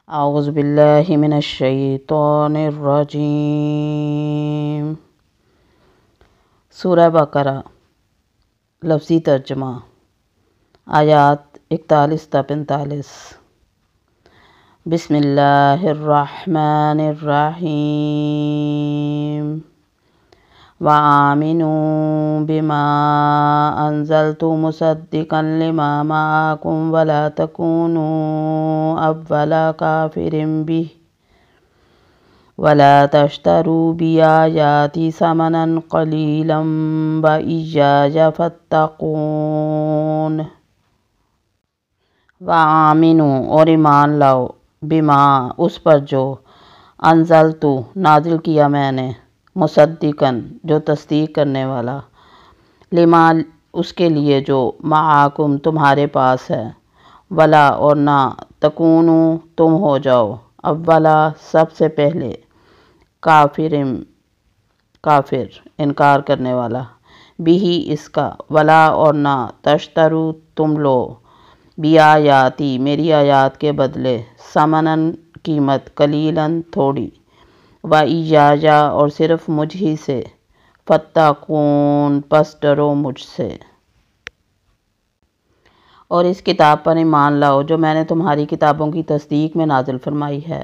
اعوذ باللہ من الشیطان الرجیم۔ سورہ بقرہ لفظی ترجمہ، آیات 41 تا 45۔ بسم اللہ الرحمن الرحیم۔ وآمنوا بما انزلت مصدقا لما معكم ولا تكونوا اول كافر به ولا تشتروا بآياتي ثمنا قليلا وإياي فاتقون۔ وآمنوا اور ایمان لاؤ، بما اس پر جو، انزلت نازل کیا میں نے، مصدقاً جو تصدیق کرنے والا، لما اس کے لیے جو، معاکم تمہارے پاس ہے، ولا اور نہ، تکونو تم ہو جاؤ، اولا سب سے پہلے، کافر انکار کرنے والا، بھی اس کا، ولا اور نہ، تشترو تم لو، بیایاتی میری آیات کے بدلے، ثمناً قیمت، قلیلاً تھوڑی، وَإِيَّايَ اور صرف مجھ ہی سے، فَاتَّقُونَ پس ڈرو مجھ سے۔ اور اس کتاب پر ایمان لاؤ جو میں نے تمہاری کتابوں کی تصدیق میں نازل فرمائی ہے،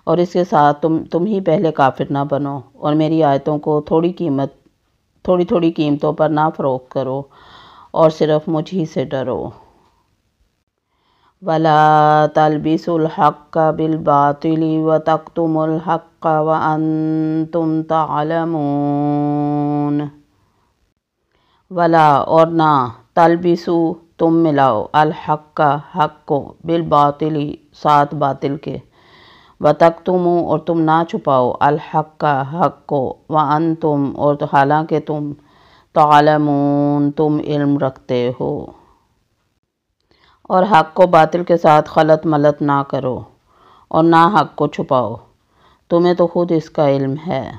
اور اس کے ساتھ تم ہی پہلے کافر نہ بنو، اور میری آیتوں کو تھوڑی تھوڑی قیمتوں پر نہ فروخت کرو، اور صرف مجھ ہی سے ڈرو۔ وَلَا تَلْبِسُوا الْحَقَّ بِالْبَاطِلِ وَتَكْتُمُوا الْحَقَّ وَأَنْتُمْ تَعْلَمُونَ۔ وَلَا اور نہ، تَلْبِسُوا تم ملاؤ، الْحَقَّ حق کو، بِالْبَاطِلِ ساتھ باطل کے، وَتَكْتُمُوا اور تم نہ چھپاؤ، الْحَقَّ حق کو، وَأَنْتُمْ اور حالانکہ تم، تعلمون تم علم رکھتے ہو۔ اور حق کو باطل کے ساتھ خلط ملط نہ کرو، اور نہ حق کو چھپاؤ، تمہیں تو خود اس کا علم ہے۔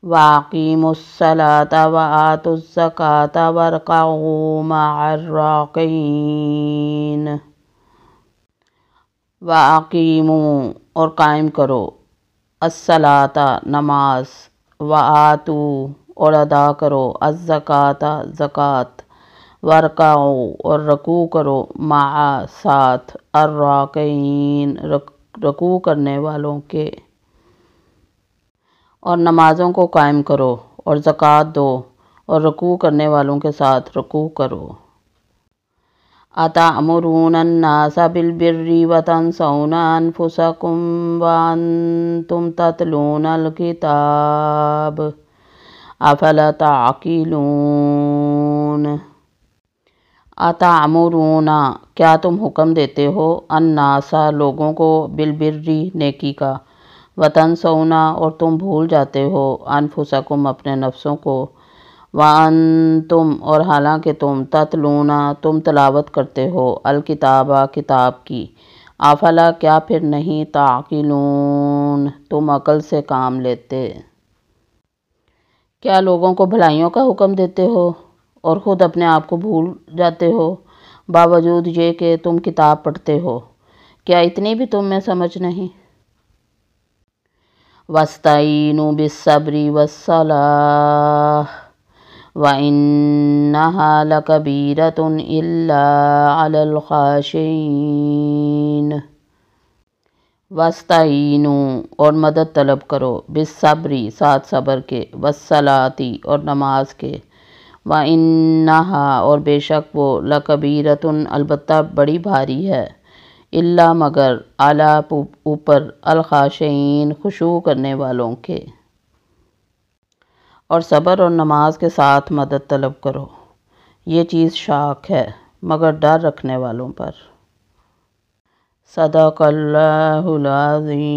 وَأَقِیمُوا الصَّلَاةَ وَآتُوا الزَّکَاةَ وَارْکَعُوا مَعَ الرَّاکِعِینَ۔ وَأَقِیمُوا اور قائم کرو، الصَّلَاةَ نماز، وَآتُوا اور ادا کرو، الزَّکَاةَ زکوٰۃ، وَارْکَعُوا اور رکوع کرو، مع ساتھ، الراکعین رکوع کرنے والوں کے۔ اور نمازوں کو قائم کرو، اور زکوٰۃ دو، اور رکوع کرنے والوں کے ساتھ رکوع کرو۔ أَتَأْمُرُونَ النَّاسَ بِالْبِرِّ وَتَنْسَوْنَ أَنفُسَكُمْ وَأَنْتُمْ تَتْلُونَ الْكِتَابَ أَفَلَا تَعْقِلُونَ۔ أَتَأْمُرُونَ کیا تم حکم دیتے ہو، النَّاسَ لوگوں کو، بِالْبِرِّ نیکی کا، وَتَنْسَوْنَ اور تم بھول جاتے ہو، أَنفُسَكُمْ اپنے نفسوں کو، وَأَنْتُمْ اور حالانکہ تم، تَتْلُونَ تم تلاوت کرتے ہو، الکتاب کتاب کی، افلا کیا پھر نہیں، تعقلون تم عقل سے کام لیتے۔ کیا لوگوں کو بھلائیوں کا حکم دیتے ہو، اور خود اپنے آپ کو بھول جاتے ہو، باوجود یہ کہ تم کتاب پڑھتے ہو، کیا اتنی بھی تم میں سمجھ نہیں؟ وَاسْتَعِینُوا بِالصَّبْرِ وَالصَّلَاةِ وَإِنَّهَا لَكَبِیرَةٌ إِلَّا عَلَى الْخَاشِعِینَ۔ وَاسْتَعِینُوا اور مدد طلب کرو، بالصبر ساتھ صبر کے، والصلاۃ اور نماز کے، وَإِنَّهَا اور بے شک وہ، لَكَبِیرَةٌ البتہ بڑی بھاری ہے، الا مگر، علی اوپر، الخاشعین خشوع کرنے والوں کے۔ اور صبر اور نماز کے ساتھ مدد طلب کرو، یہ چیز شاق ہے، مگر ڈر رکھنے والوں پر۔ صدق اللہ العظیم۔